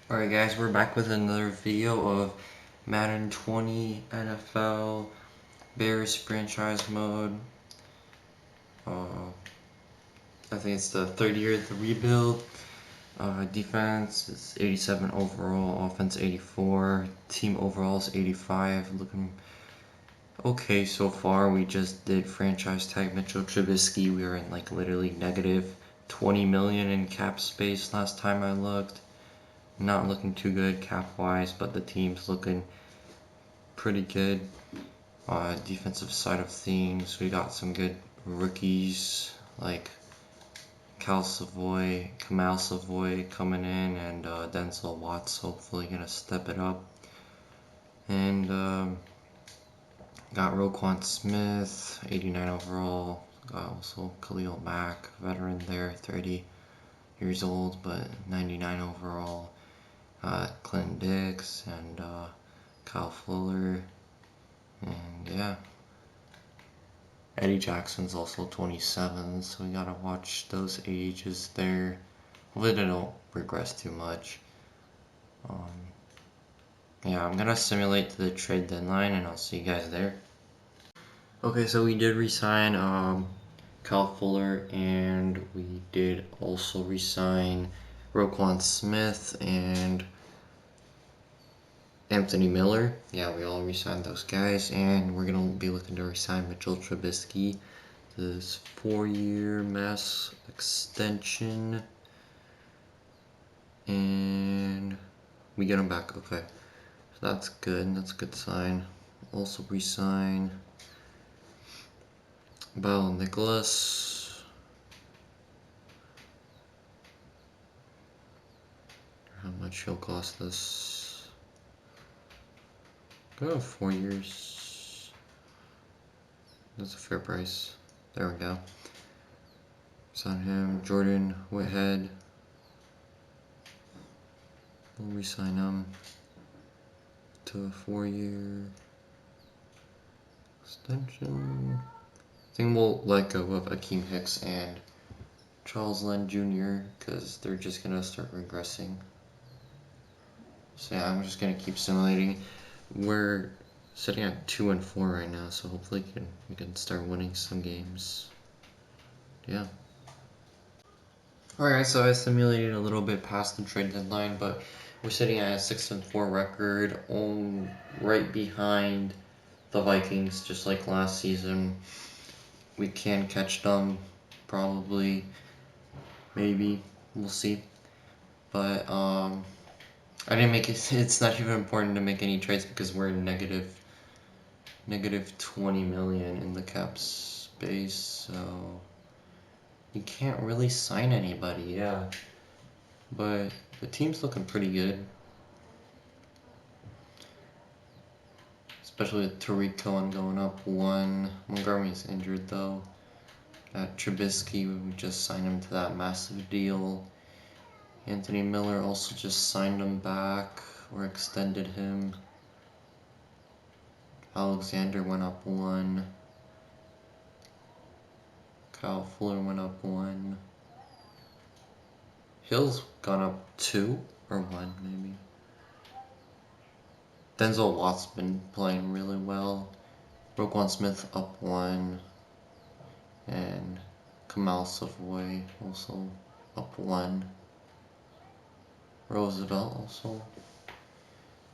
Alright guys, we're back with another video of Madden 20 NFL Bears franchise mode. I think it's the third year of the rebuild. Defense is 87 overall, offense 84, team overall is 85. Looking okay so far. We just did franchise tag Mitchell Trubisky. We were in like literally negative 20 million in cap space last time I looked. Not looking too good cap-wise, but the team's looking pretty good. Defensive side of things, we got some good rookies like Kamal Savoy coming in, and Denzel Watts hopefully gonna step it up. And got Roquan Smith, 89 overall. Got also Khalil Mack, veteran there, 30 years old, but 99 overall. Clint Dix and Kyle Fuller, and yeah, Eddie Jackson's also 27, so we gotta watch those ages there. Hopefully they don't regress too much. Yeah, I'm gonna simulate the trade deadline, and I'll see you guys there. Okay, so we did resign Kyle Fuller, and we did also resign Roquan Smith and Anthony Miller. Yeah, we all re-signed those guys, and we're going to be looking to re-sign Mitchell Trubisky. This 4-year mass extension. And we get him back. Okay. So that's good. That's a good sign. Also re-sign Bell Nicholas. How much he'll cost us? Go 4 years. That's a fair price. There we go. Sign him. Jordan Whitehead. We'll re-sign him to a 4-year extension. I think we'll let go of Akeem Hicks and Charles Len Jr. because they're just gonna start regressing. So yeah, I'm just gonna keep simulating. We're sitting at 2-4 right now, so hopefully we can start winning some games. Yeah. Alright, so I simulated a little bit past the trade deadline, but we're sitting at a 6-4 record, right behind the Vikings, just like last season. We can catch them, probably, maybe, we'll see. But I didn't make it. It's not even important to make any trades because we're negative 20 million in the cap space, so you can't really sign anybody. Yeah, but the team's looking pretty good, especially with Tariq Cohen going up 1. Montgomery's injured though. Trubisky, we just signed him to that massive deal. Anthony Miller also just signed him back or extended him. Alexander went up 1. Kyle Fuller went up 1. Hill's gone up 2 or 1 maybe. Denzel Watt's been playing really well. Roquan Smith up 1. And Kamal Savoy also up 1. Roosevelt also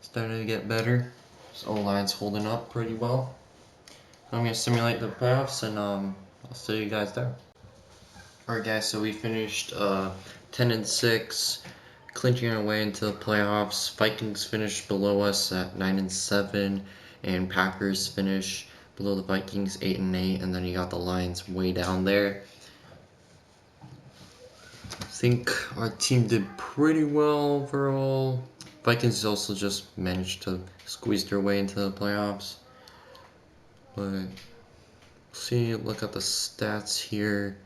starting to get better. His O-line's holding up pretty well. I'm going to simulate the playoffs, and I'll see you guys there. Alright guys, so we finished 10-6, clinching our way into the playoffs. Vikings finished below us at 9-7, and Packers finished below the Vikings 8-8, and then you got the Lions way down there. I think our team did pretty well overall. Vikings also just managed to squeeze their way into the playoffs. But see, look at the stats here.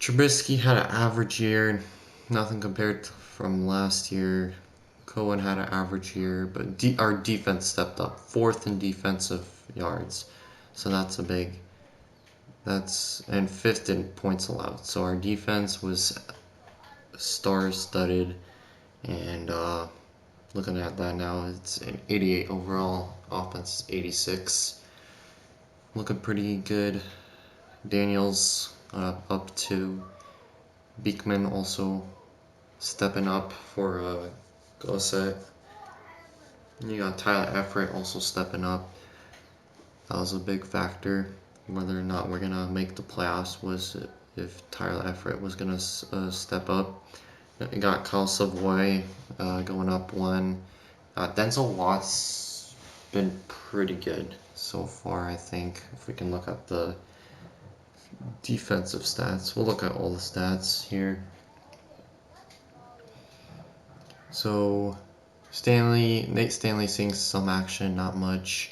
Trubisky had an average year, nothing compared to from last year. Cohen had an average year, but our defense stepped up, 4th in defensive yards, so that's a big. And 5th in points allowed. So our defense was star-studded, And looking at that now, it's an 88 overall, offense is 86. Looking pretty good. Daniels up to Beekman also stepping up for go set. You got Tyler Everett also stepping up. That was a big factor. Whether or not we're gonna make the playoffs was if Tyler Everett was gonna step up. You got Kyle Savoy going up one. Denzel Watts been pretty good so far, I think. If we can look at the defensive stats, we'll look at all the stats here. So Nate Stanley seeing some action, not much.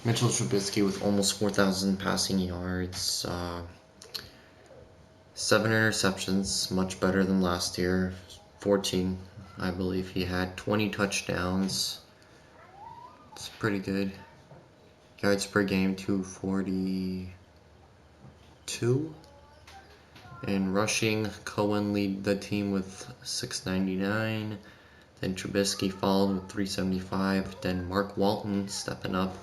Mitchell Trubisky with almost 4,000 passing yards, 7 interceptions, much better than last year. 14, I believe he had 20 touchdowns. It's pretty good. Yards per game, 242. And rushing, Cohen lead the team with 699. Then Trubisky followed with 375. Then Mark Walton stepping up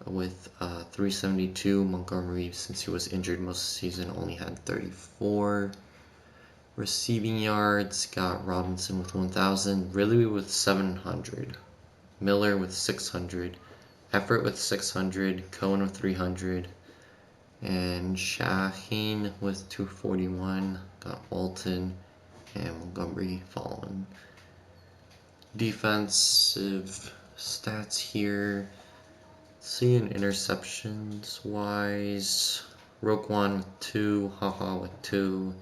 with 372. Montgomery, since he was injured most of the season, only had 34. Receiving yards, got Robinson with 1,000. Ridley with 700. Miller with 600. Everett with 600. Cohen with 300. And Shaheen with 241. Got Walton and Montgomery following. Defensive stats here. Seeing interceptions wise, Roquan with 2, Haha with 2,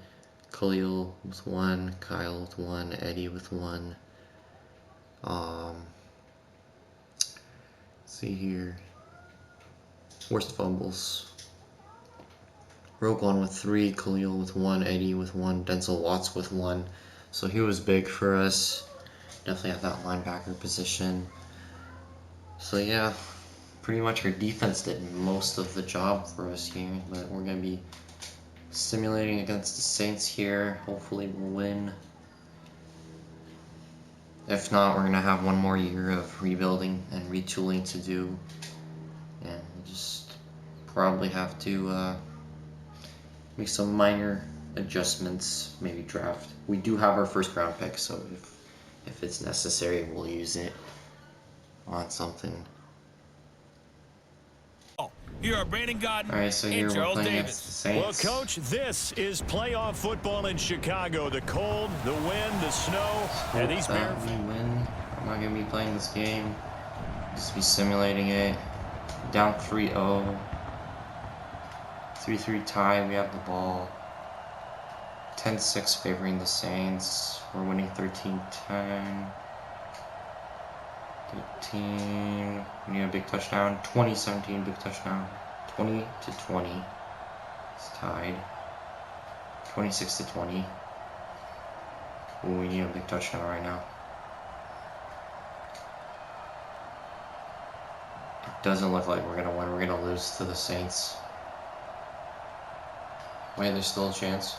Khalil with 1, Kyle with 1, Eddie with 1. See here. Worst fumbles. Roquan with 3, Khalil with 1, Eddie with 1, Denzel Watts with 1. So he was big for us. Definitely at that linebacker position. So yeah, pretty much our defense did most of the job for us here. But we're going to be simulating against the Saints here. Hopefully we'll win. If not, we're going to have one more year of rebuilding and retooling to do. And we'll just probably have to make some minor adjustments, maybe draft. We do have our first round pick, so if it's necessary, we'll use it on something. Here are Brandon Godden. Alright, so here we're playing against the Saints. Well, Coach, this is playoff football in Chicago. The cold, the wind, the snow, and these Bears. We win. I'm not going to be playing this game. Just be simulating it. Down 3-0. 3-3 tie. We have the ball. 10-6 favoring the Saints. We're winning 13-10. 13. We need a big touchdown. 20-17 big touchdown. 20-20. It's tied. 26-20. Ooh, we need a big touchdown right now. It doesn't look like we're gonna win. We're gonna lose to the Saints. Wait, there's still a chance.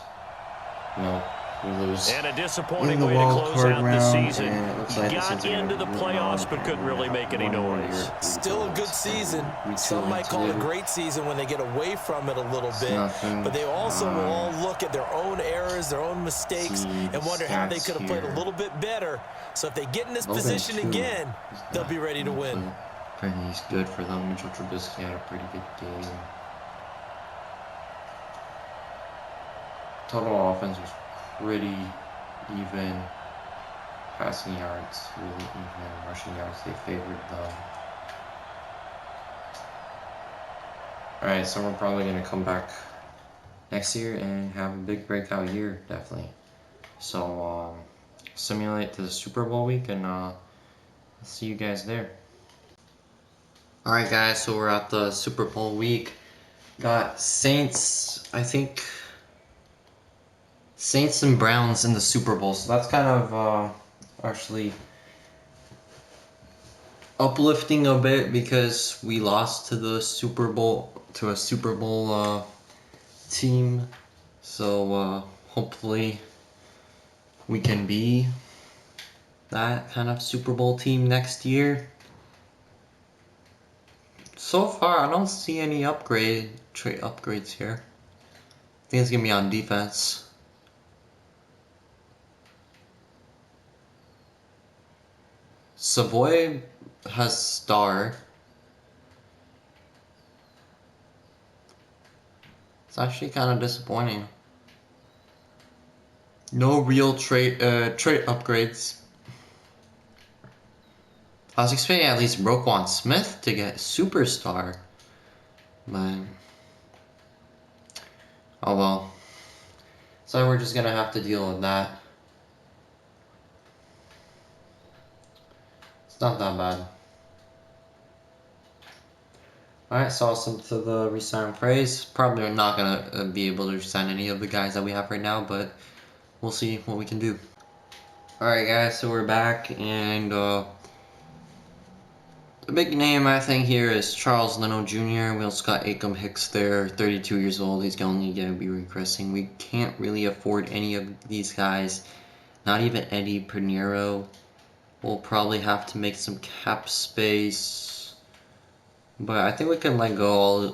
No, we lose. And a disappointing way to close out the season. He got into the playoffs but couldn't really make any noise. Still a good season. Some might call it a great season when they get away from it a little bit. But they also will all look at their own errors, their own mistakes, and wonder how they could have played a little bit better. So if they get in this position again, they'll be ready to win. He's good for them. Mitchell Trubisky had a pretty good game. Total offense was pretty even. Passing yards, really even. Rushing yards, they favored them. Alright, so we're probably going to come back next year and have a big breakout year, definitely. So, simulate to the Super Bowl week, and I'll see you guys there. Alright guys, so we're at the Super Bowl week. Got Saints, I think... Saints and Browns in the Super Bowl, so that's kind of actually uplifting a bit because we lost to the Super Bowl, to a Super Bowl team. So hopefully we can be that kind of Super Bowl team next year. So far, I don't see any upgrades here. I think it's gonna be on defense. Savoy has star. It's actually kind of disappointing. No real trait upgrades. I was expecting at least Roquan Smith to get superstar, but oh well. So we're just gonna have to deal with that. It's not that bad. Alright, so awesome to the resign praise. Probably not gonna be able to resign any of the guys that we have right now, but we'll see what we can do. Alright guys, so we're back, and the big name I think here is Charles Leno Jr. We also got Acom Hicks there, 32 years old. He's only gonna be regressing. We can't really afford any of these guys, not even Eddie Pinheiro. We'll probably have to make some cap space, but I think we can let go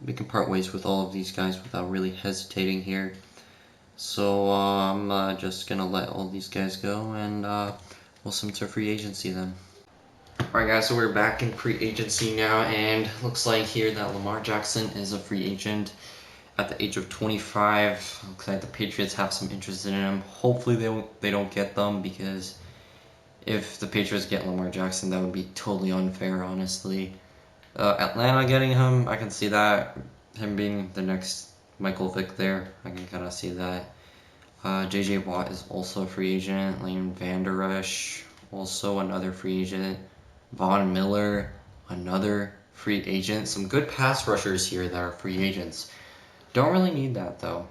we can part ways with all of these guys without really hesitating here. So I'm just gonna let all these guys go, and we'll send to free agency then. Alright guys, so we're back in free agency now, and looks like here that Lamar Jackson is a free agent at the age of 25. Looks like the Patriots have some interest in him. Hopefully they don't get them, because if the Patriots get Lamar Jackson, that would be totally unfair, honestly. Atlanta getting him, I can see that. Him being the next Michael Vick there, I can kind of see that. J.J. Watt is also a free agent. Lane Vander Esch, also another free agent. Von Miller, another free agent. Some good pass rushers here that are free agents. Don't really need that, though.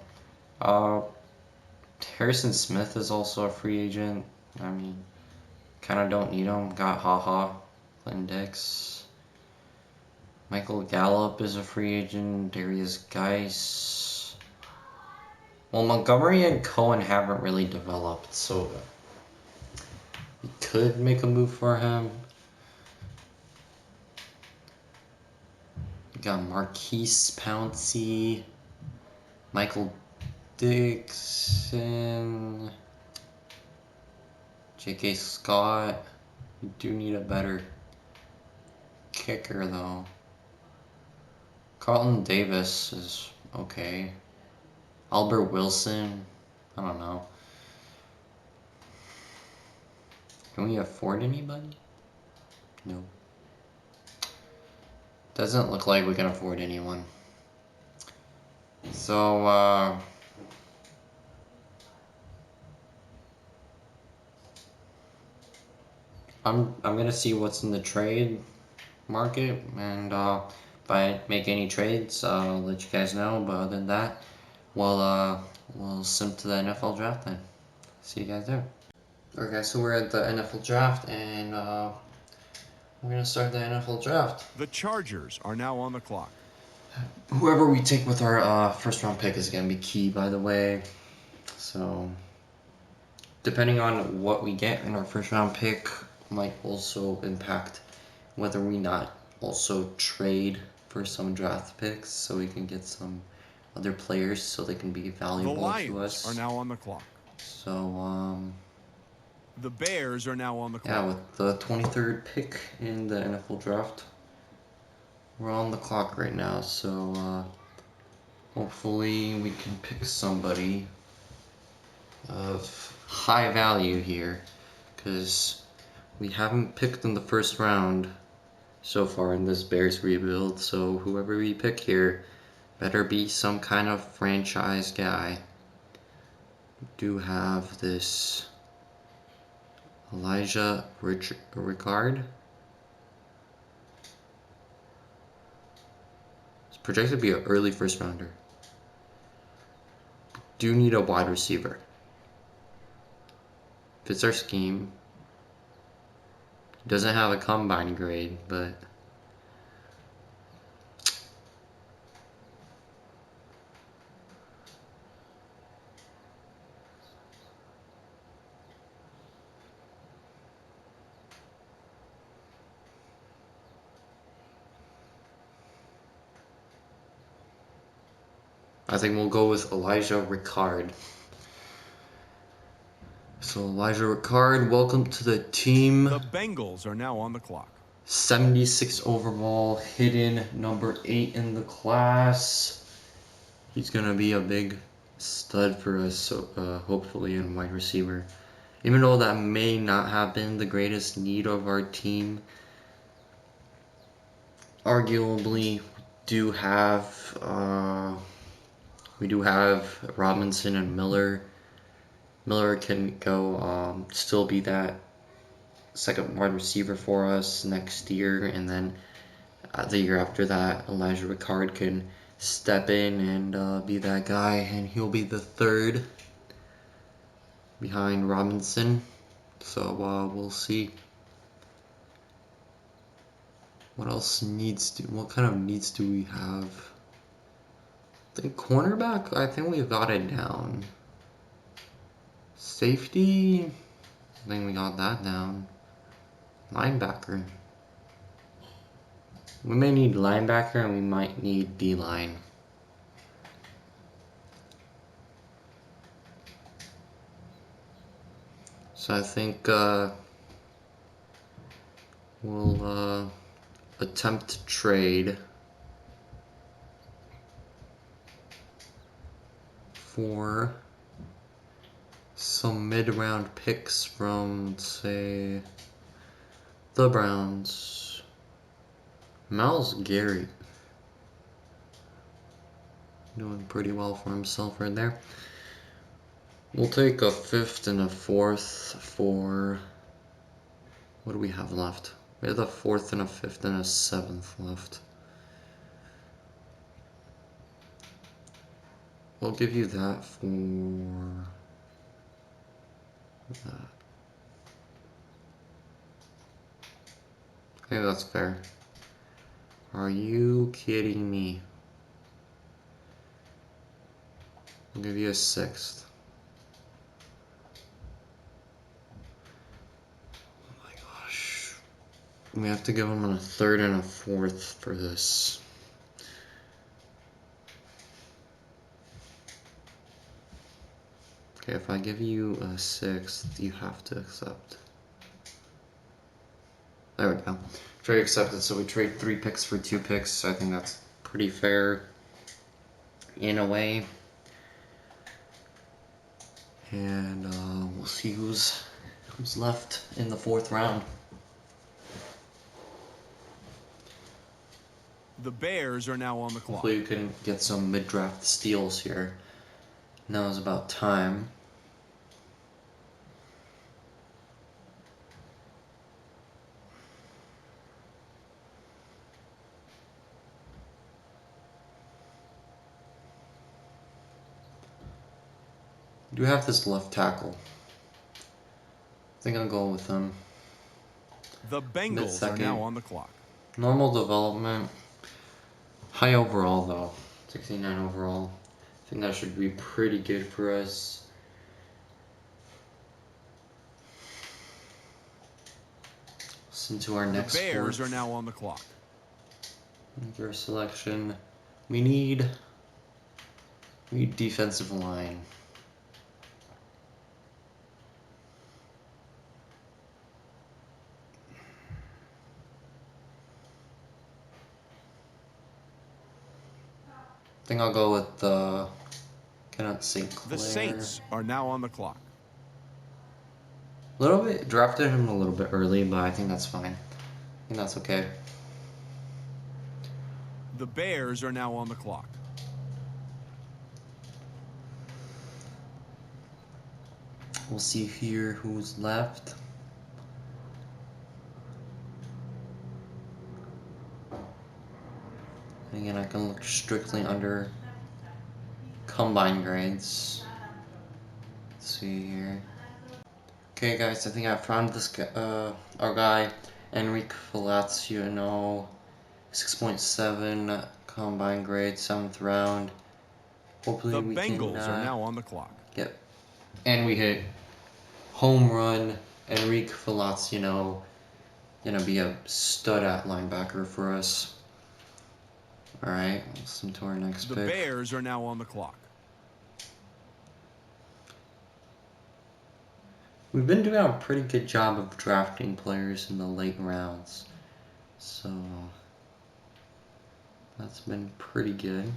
Harrison Smith is also a free agent. I mean, kind of don't need him. Got HaHa, Glenn Dix. Michael Gallup is a free agent. Darius Geis. Well, Montgomery and Cohen haven't really developed, so we could make a move for him. We got Marquise Pouncey, Michael Dixon, J.K. Scott. We do need a better kicker, though. Carlton Davis is okay. Albert Wilson, I don't know. Can we afford anybody? No. Doesn't look like we can afford anyone. So, I'm gonna see what's in the trade market, and if I make any trades, I'll let you guys know. But other than that, we'll sim to the NFL draft then. See you guys there. Okay, so we're at the NFL draft, and we're gonna start the NFL draft. The Chargers are now on the clock. Whoever we take with our first round pick is gonna be key, by the way. So, depending on what we get in our first round pick, might also impact whether we not also trade for some draft picks, so we can get some other players so they can be valuable to us. The Lions are now on the clock. So the Bears are now on the clock. Yeah, with the 23rd pick in the NFL draft, we're on the clock right now. So hopefully we can pick somebody of high value here, because we haven't picked in the first round so far in this Bears rebuild. So whoever we pick here better be some kind of franchise guy. We do have this Elijah Ricard. It's projected to be an early first rounder. Do need a wide receiver. Fits our scheme. Doesn't have a combine grade, but I think we'll go with Elijah Ricard. So Elijah Ricard, welcome to the team. The Bengals are now on the clock. 76 overall, hidden number 8 in the class. He's going to be a big stud for us, so, hopefully, in wide receiver. Even though that may not have been the greatest need of our team, arguably we do have Robinson and Miller. Miller can go still be that second wide receiver for us next year, and then the year after that, Elijah Ricard can step in and be that guy, and he'll be the third behind Robinson. So we'll see. What else what kind of needs do we have? I think cornerback, I think we've got it down. Safety, I think we got that down. Linebacker. We may need linebacker and we might need D-line. So I think we'll attempt to trade for some mid-round picks from, say, the Browns. Myles Garrett doing pretty well for himself right there. We'll take a 5th and a 4th for, what do we have left? We have a 4th and a 5th and a 7th left. We'll give you that for that. Okay, that's fair. Are you kidding me? I'll give you a 6th. Oh my gosh. We have to give him a 3rd and a 4th for this. Okay, if I give you a 6th, you have to accept. There we go. Trade accepted, so we trade 3 picks for 2 picks. I think that's pretty fair in a way. And we'll see who's left in the 4th round. The Bears are now on the clock. Hopefully you can get some mid-draft steals here. Now is about time. Do have this left tackle. I think I'll go with him. The Bengals are now on the clock. Normal development. High overall though. 69 overall. I think that should be pretty good for us. Listen to our next The Bears are now on the clock. Your selection. We need defensive line. I think I'll go with Kenneth St. Clair. The Saints are now on the clock. A little bit, drafted him a little bit early, but I think that's fine. I think that's okay. The Bears are now on the clock. We'll see here who's left. And again, I can look strictly under combine grades. Let's see here. Okay, guys, I think I found this guy, our guy, Enrique Feliciano, 6.7 combine grade, 7th round. Hopefully we can. The Bengals are now on the clock. Yep. And we hit home run. Enrique Feliciano, gonna be a stud at linebacker for us. Alright, let's listen to our next The pick. Bears are now on the clock. We've been doing a pretty good job of drafting players in the late rounds. So that's been pretty good.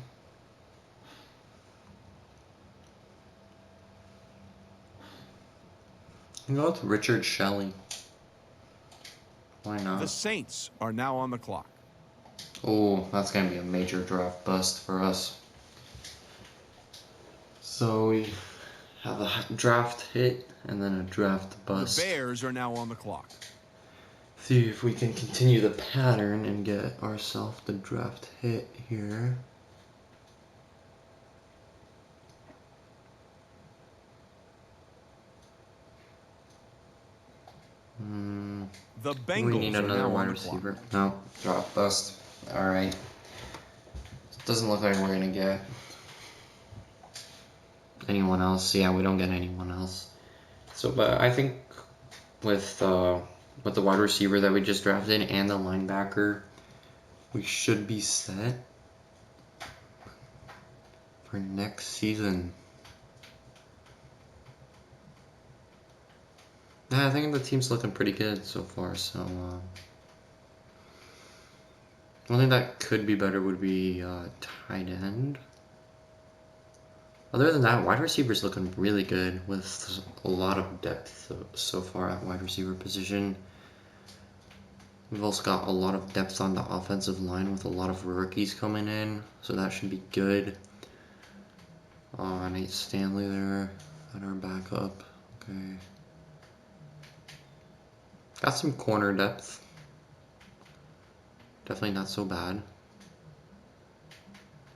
You go with Richard Shelley. Why not? The Saints are now on the clock. Oh, that's going to be a major draft bust for us. So we have a draft hit and then a draft bust. The Bears are now on the clock. See if we can continue the pattern and get ourselves the draft hit here. The Bengals We need another are now wide on the receiver. clock. No, draft bust. Alright. Doesn't look like we're going to get anyone else. Yeah, we don't get anyone else. So, but I think with the wide receiver that we just drafted and the linebacker, we should be set for next season. Yeah, I think the team's looking pretty good so far. So, one thing that could be better would be tight end. Other than that, wide receiver's looking really good with a lot of depth so far at wide receiver position. We've also got a lot of depth on the offensive line with a lot of rookies coming in, so that should be good. Nate Stanley there at our backup. Okay. Got some corner depth. Definitely not so bad.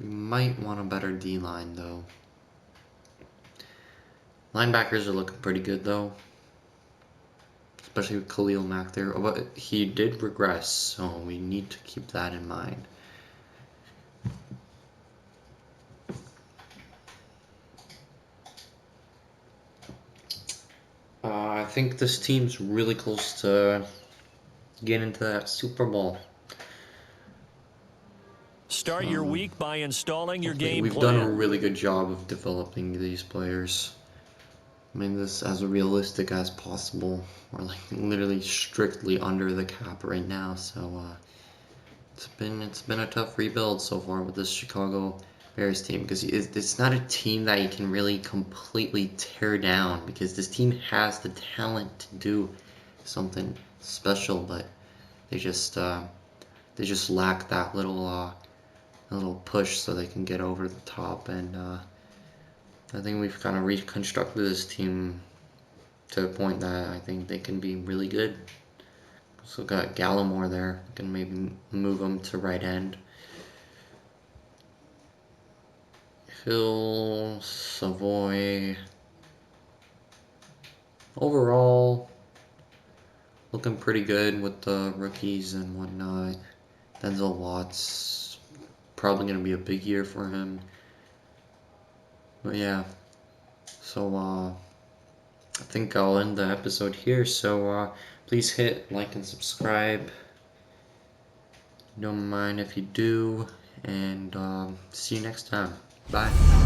We might want a better D-line though. Linebackers are looking pretty good though. Especially with Khalil Mack there. But he did regress, so we need to keep that in mind. I think this team's really close to getting into that Super Bowl. Start your week by installing your game We've plan. done a really good job of developing these players. I mean this as realistic as possible. We're like literally strictly under the cap right now, so it's been a tough rebuild so far with this Chicago Bears team, because it's not a team that you can really completely tear down, because this team has the talent to do something special, but they just lack that little push so they can get over the top. And I think we've kind of reconstructed this team to a point that I think they can be really good. So got Gallimore there, can maybe move him to right end. Hill, Savoy. Overall, looking pretty good with the rookies and whatnot. Denzel Watts, probably going to be a big year for him. But yeah, so I think I'll end the episode here. So please hit like and subscribe. Don't mind if you do. And see you next time. Bye.